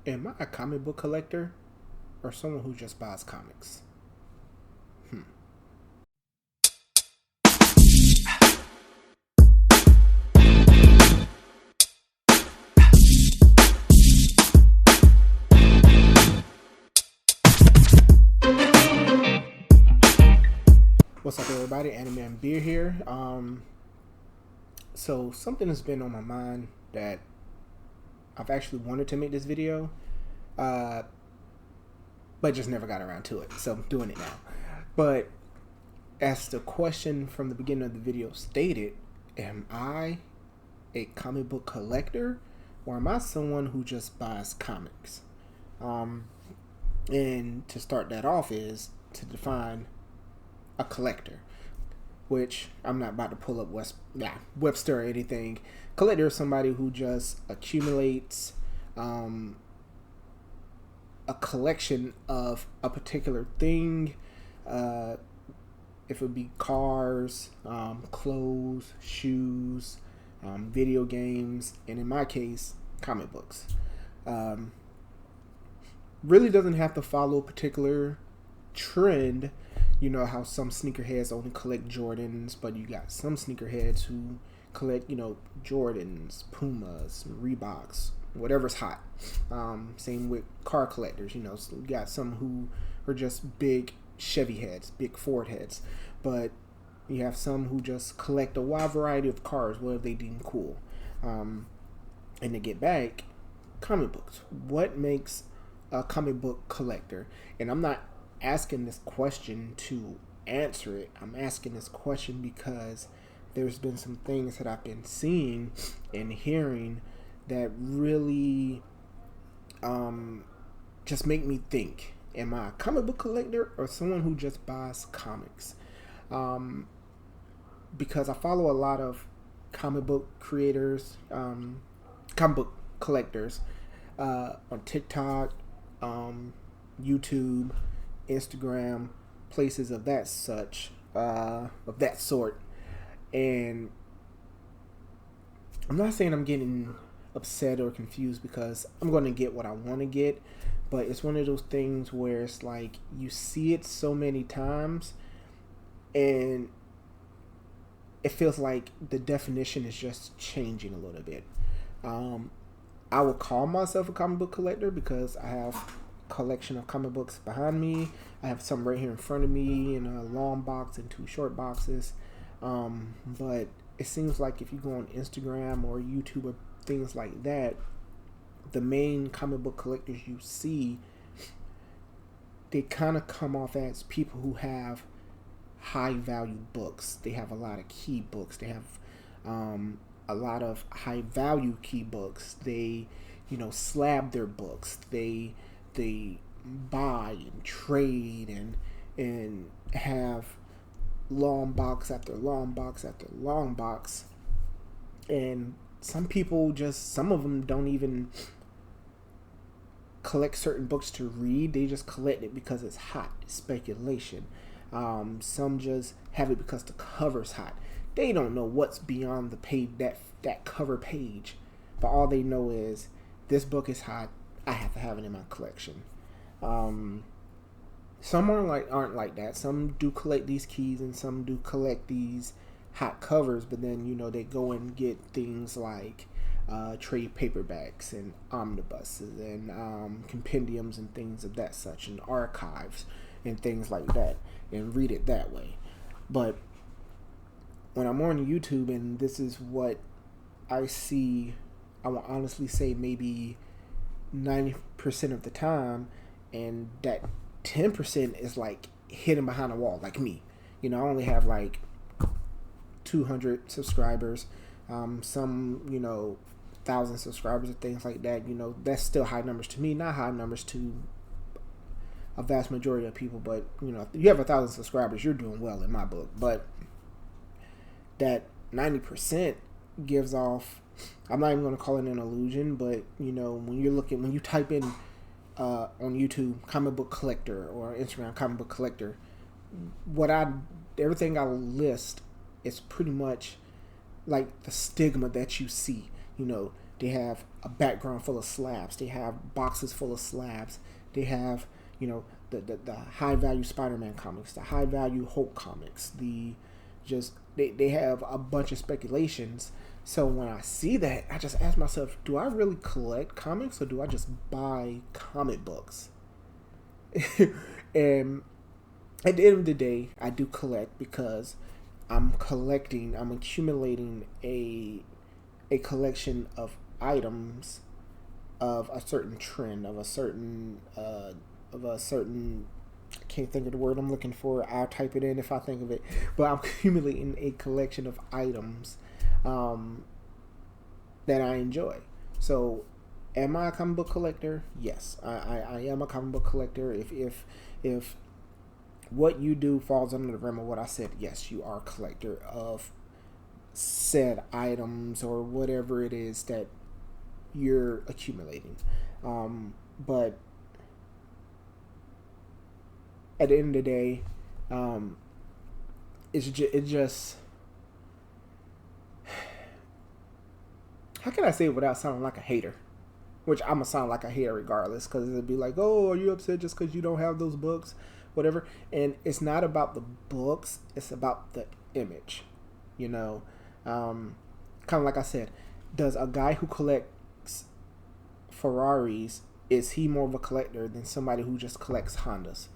Am I a comic book collector or someone who just buys comics? Hmm. What's up, everybody? Anime and Beer here. So something has been on my mind that I've actually wanted to make this video, uh, but just never got around to it. So I'm doing it now. But as the question from the beginning of the video stated, am I a comic book collector or am I someone who just buys comics? And to start that off is to define a collector, which I'm not about to pull up Webster or anything. Collector is somebody who just accumulates a collection of a particular thing. If it would be cars, clothes, shoes, video games, and in my case, comic books. Really doesn't have to follow a particular trend. You know how some sneakerheads only collect Jordans, but you got some sneakerheads who collect, Jordans, Pumas, Reeboks, whatever's hot. Same with car collectors. So you got some who are just big Chevy heads, big Ford heads, but you have some who just collect a wide variety of cars, whatever they deem cool. And to get back, comic books. What makes a comic book collector? And I'm not asking this question to answer it. I'm asking this question because there's been some things that I've been seeing and hearing that really just make me think, am I a comic book collector or someone who just buys comics? Because I follow a lot of comic book creators, comic book collectors on TikTok, YouTube, Instagram, places of that sort. And I'm not saying I'm getting upset or confused because I'm going to get what I want to get, but it's one of those things where it's like you see it so many times and it feels like the definition is just changing a little bit. I would call myself a comic book collector because I have collection of comic books behind me. I have some right here in front of me in a long box and two short boxes. But it seems like if you go on Instagram or YouTube or things like that, the main comic book collectors you see, they kind of come off as people who have high value books. They have a lot of key books. They have a lot of high value key books. They, slab their books. They buy and trade and have long box after long box after long box. And some of them don't even collect certain books to read. They just collect it because it's hot. It's speculation. Some just have it because the cover's hot. They don't know what's beyond the page, that cover page. But all they know is this book is hot. I have to have it in my collection. Some aren't like that. Some do collect these keys and some do collect these hot covers, but then they go and get things like trade paperbacks and omnibuses and compendiums and things of that such, and archives and things like that, and read it that way. But when I'm on YouTube and this is what I see, I will honestly say maybe 90% of the time, and that 10% is like hidden behind a wall, like me. I only have like 200 subscribers, some 1,000 subscribers and things like that. That's still high numbers to me, not high numbers to a vast majority of people. But if you have 1,000 subscribers, you're doing well in my book. But that 90% gives off, I'm not even going to call it an illusion, but when you type in on YouTube comic book collector or Instagram comic book collector, everything I list is pretty much like the stigma that you see. They have a background full of slabs. They have boxes full of slabs. They have, the high value Spider-Man comics, the high value Hulk comics. They have a bunch of speculations. So when I see that, I just ask myself, do I really collect comics or do I just buy comic books? And at the end of the day, I do collect because I'm accumulating a collection of items of a certain trend, of a certain I can't think of the word I'm looking for. I'll type it in if I think of it. But I'm accumulating a collection of items that I enjoy. So, am I a comic book collector? Yes, I am a comic book collector. If what you do falls under the realm of what I said, yes, you are a collector of said items or whatever it is that you're accumulating. But at the end of the day, it just how can I say it without sounding like a hater? Which I'm gonna sound like a hater regardless, because it'd be like, oh, are you upset just because you don't have those books, whatever? And it's not about the books; it's about the image, Kind of like I said, does a guy who collects Ferraris, is he more of a collector than somebody who just collects Hondas?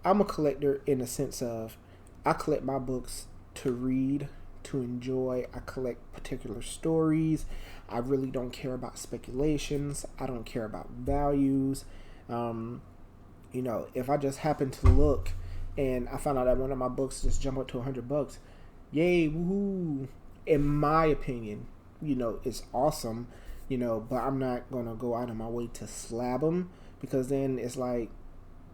I'm a collector in the sense of I collect my books to read, to enjoy. I collect particular stories. I really don't care about speculations. I don't care about values. If I just happen to look and I found out that one of my books just jumped up to $100, yay, woohoo! In my opinion, it's awesome, but I'm not gonna go out of my way to slab them, because then it's like,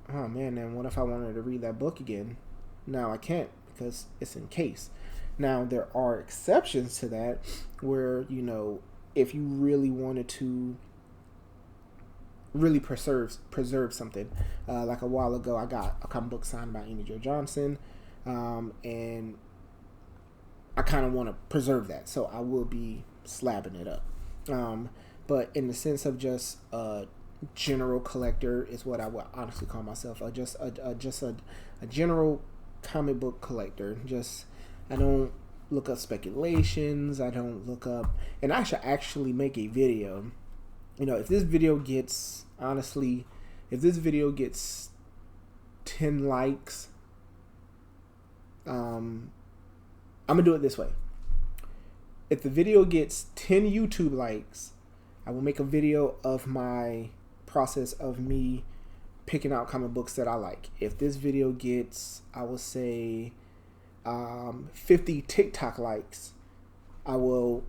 oh man, then what if I wanted to read that book again? Now I can't because it's encased. Now there are exceptions to that where, if you really wanted to really preserve something, like a while ago I got a comic book signed by Amy Jo Johnson, and I kind of want to preserve that, so I will be slabbing it up. But in the sense of just general collector is what I would honestly call myself. Just a general comic book collector. I don't look up speculations. I don't look up, and I should actually make a video. If this video gets 10 likes, I'm gonna do it this way. If the video gets 10 YouTube likes, I will make a video of my process of me picking out comic books that I like. If this video gets, I will say, 50 TikTok likes, I will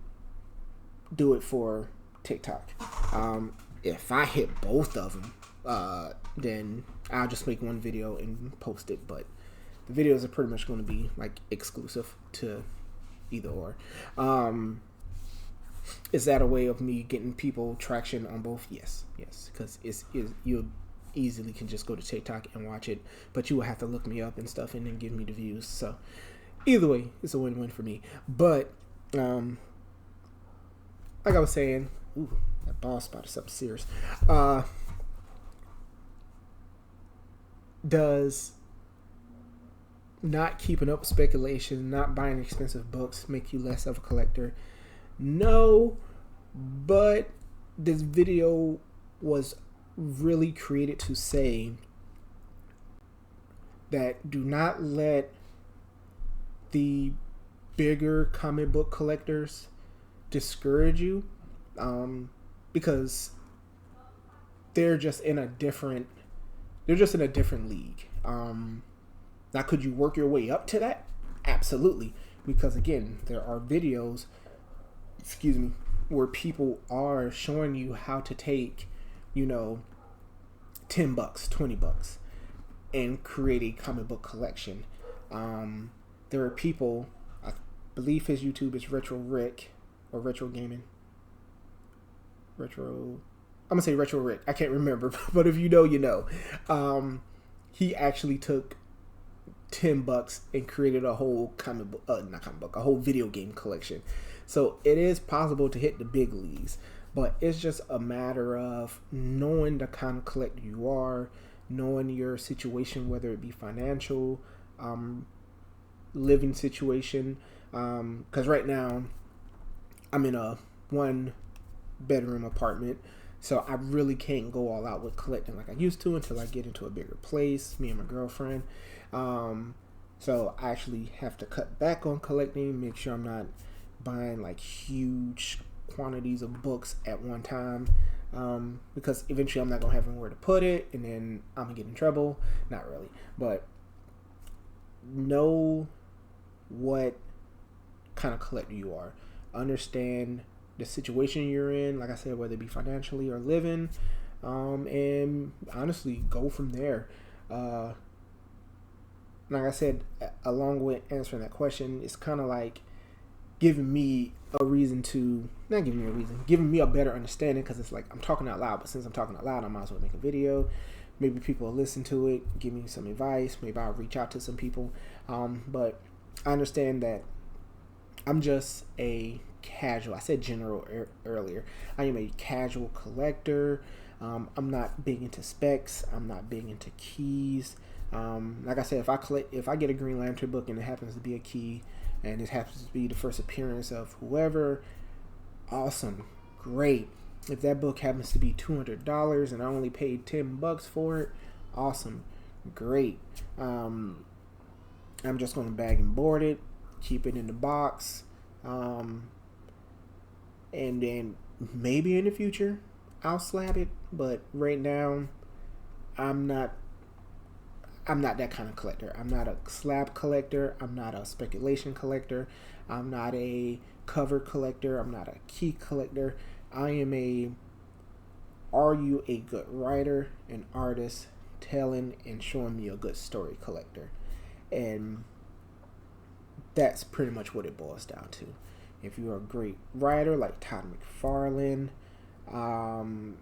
do it for TikTok. If I hit both of them, then I'll just make one video and post it. But the videos are pretty much going to be like exclusive to either or. Is that a way of me getting people traction on both? Yes, because you easily can just go to TikTok and watch it, but you will have to look me up and stuff and then give me the views. So either way, it's a win-win for me. But like I was saying, ooh, that ball spot is something serious. Does not keeping up with speculation, not buying expensive books make you less of a collector? No, but this video was really created to say that do not let the bigger comic book collectors discourage you, because they're just in a different league. Now, could you work your way up to that? Absolutely, because again, there are videos, where people are showing you how to take, $10, $20, and create a comic book collection. There are people, I believe his YouTube is Retro Rick or Retro Gaming. I'm gonna say Retro Rick. I can't remember, but if you know, you know. He actually took $10 and created a whole a whole video game collection. So it is possible to hit the big leagues, but it's just a matter of knowing the kind of collector you are, knowing your situation, whether it be financial, living situation. Because right now I'm in a 1 bedroom apartment, so I really can't go all out with collecting like I used to until I get into a bigger place, me and my girlfriend. So I actually have to cut back on collecting, make sure I'm not buying like huge quantities of books at one time, because eventually I'm not going to have anywhere to put it, and then I'm going to get in trouble. Not really, but know what kind of collector you are. Understand the situation you're in, like I said, whether it be financially or living, and honestly go from there. Like I said, along with answering that question, it's kind of like giving me a reason to, not giving me a reason, giving me a better understanding, because it's like I'm talking out loud, but since I'm talking out loud, I might as well make a video. Maybe people will listen to it, give me some advice. Maybe I'll reach out to some people. But I understand that I'm just a casual. I said general earlier. I am a casual collector. I'm not big into specs. I'm not big into keys. Like I said, if I get a Green Lantern book and it happens to be a key, and it happens to be the first appearance of whoever, awesome, great. If that book happens to be $200 and I only paid $10 for it, awesome, great. I'm just going to bag and board it, keep it in the box, and then maybe in the future I'll slab it. But right now, I'm not that kind of collector. I'm not a slab collector. I'm not a speculation collector. I'm not a cover collector. I'm not a key collector. I am are you a good writer, an artist, telling and showing me a good story collector? And that's pretty much what it boils down to. If you're a great writer like Todd McFarlane, now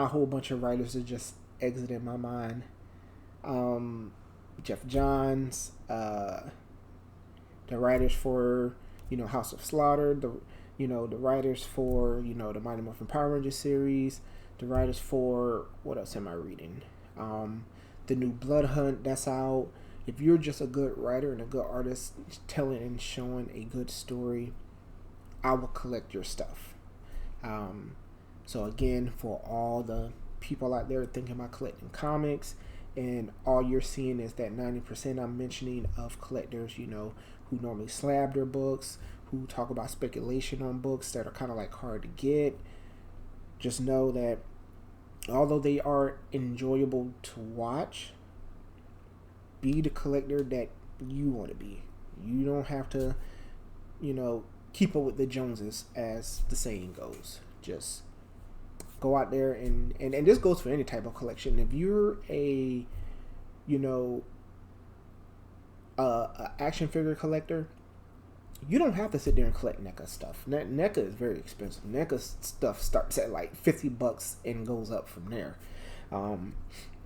a whole bunch of writers are just exited my mind. Jeff Johns, the writers for House of Slaughter, the writers for the Mighty Morphin Power Rangers series, the writers for, what else am I reading? The new Blood Hunt that's out. If you're just a good writer and a good artist telling and showing a good story, I will collect your stuff. So again, for all the people out there thinking about collecting comics, and all you're seeing is that 90% I'm mentioning of collectors, who normally slab their books, who talk about speculation on books that are kind of like hard to get, just know that although they are enjoyable to watch, be the collector that you want to be. You don't have to, keep up with the Joneses, as the saying goes. Just go out there and this goes for any type of collection. If you're a action figure collector, you don't have to sit there and collect NECA stuff. NECA is very expensive. NECA stuff starts at like $50 and goes up from there.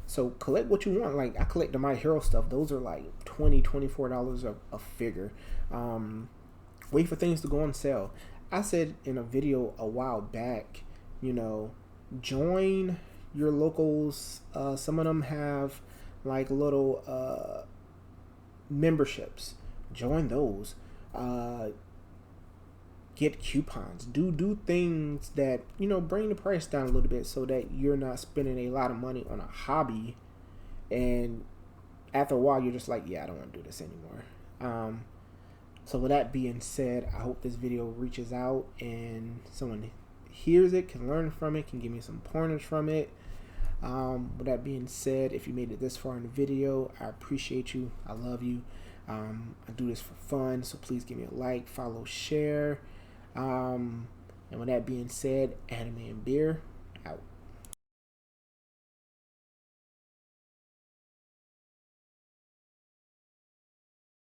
So collect what you want. Like I collect the My Hero stuff. Those are like $24 a figure. Wait for things to go on sale. I said in a video a while back, join your locals. Some of them have like little memberships. Join those. Get coupons. Do things that bring the price down a little bit, so that you're not spending a lot of money on a hobby, and after a while you're just like, yeah, I don't want to do this anymore. So with that being said, I hope this video reaches out and someone hears it, can learn from it, can give me some pointers from it. With that being said, if you made it this far in the video, I appreciate you. I love you. I do this for fun, so please give me a like, follow, share. And with that being said, Anime and Beer out.